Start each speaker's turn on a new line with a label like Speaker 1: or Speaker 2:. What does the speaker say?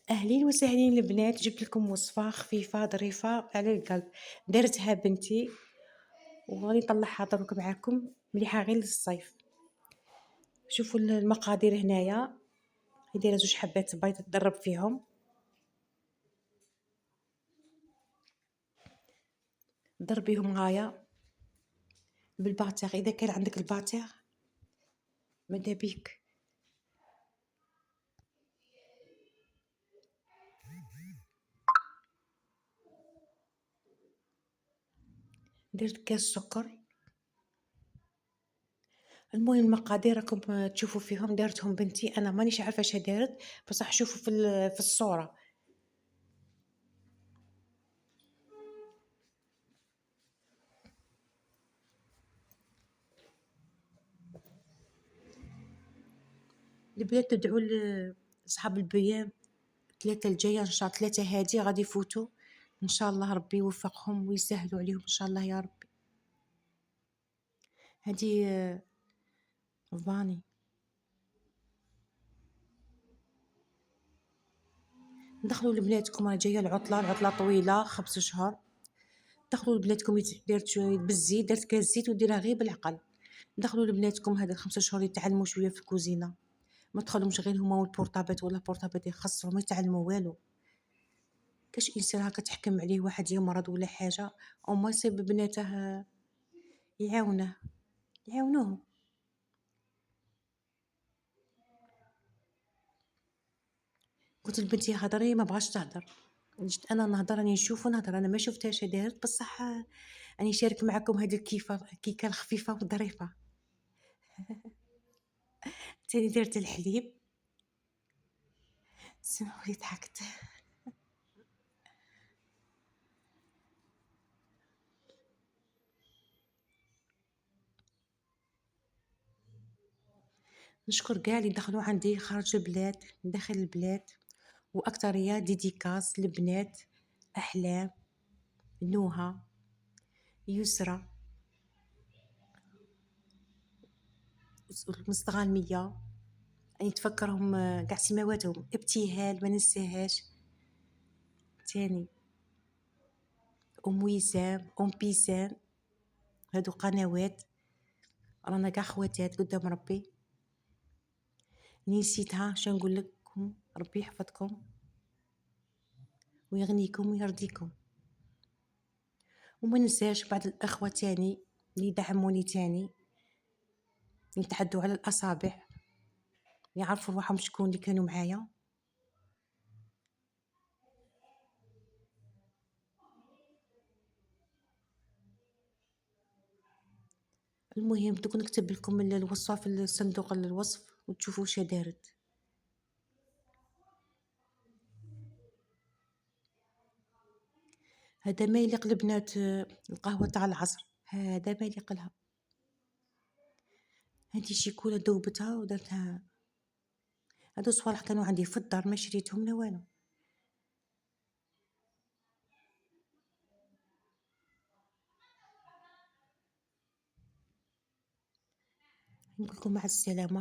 Speaker 1: أهلين وسهلين البنات، جبت لكم وصفة خفيفة ظريفة على القلب، دارتها بنتي وغادي نطلعها دروك معاكم، مليحة غير للصيف. شوفوا المقادير هنايا، دايرة 2 حبات بيض تضرب فيهم، ضربيهم غاية بالباتيغ إذا كان عندك الباتيغ ماذا بيك. درت كاس سكر. المهم المقادير راكم تشوفوا فيهم، دارتهم بنتي، أنا مانيش عارفة اش دارت، بصح شوفوا في الصورة. البنات تدعوا لصحاب البيام 3 الجاية إن شاء الله، 3 هادي غادي يفوتوا إن شاء الله، ربي يوفقهم ويسهلوا عليهم إن شاء الله يا ربي. هادي فاني دخلوا لبناتكم، راه جاية العطلة طويلة 5 شهور، دخلوا لبناتكم دارت شوية بالزيت، دارت كاس زيت وديرها غير بالعقل، دخلوا لبناتكم هاد ال5 شهور يتعلموا شوية في الكوزينة، ما تخلوهمش غير هما والبورطابات ولا البورطابات يخسروا ما يتعلموا والو. كاش انسان هكا تحكم عليه واحد يمرض ولا حاجة او ما يصيب بناته يعاونوه. قلت لبنتي هضري، ما بغاش تهضر، جيت انا نهضر، راني نشوف ونهضر، انا ما شفتهاش دارت، بصح راني نشارك معكم هذه الكيكه الخفيفه والظريفه. تاني درت الحليب، سمعوا لي ضحكت. نشكر كاع اللي دخلوا عندي خارج البلاد داخل البلاد، واكثريه ديديكاس لبنات احلام، نوها، يسرى، مستغالميه، يعني تفكرهم كاع سماواتهم، ابتهال ما ننساهاش. تاني ام وسام، ام بيسان، هادو قنوات رانا كاع خواتات قدام ربي. نسيتها شنو نقول لكم، ربي يحفظكم ويغنيكم ويرضيكم. وما ننساش بعض الاخوه تاني اللي دعموني تاني، يتعدوا على الاصابع، يعرفوا روحهم شكون اللي كانوا معايا. المهم دوك نكتب لكم الوصفه في الصندوق الوصف وتشوفوا واش دارت. هذا ما يليق لبنات القهوه تاع العصر، هذا ما يليق لها. هذه شيكولا ذوبتها ودرتها، هادو صوالح كانوا عندي في الدار ما شريتهم لا والو. نقول لكم مع السلامه.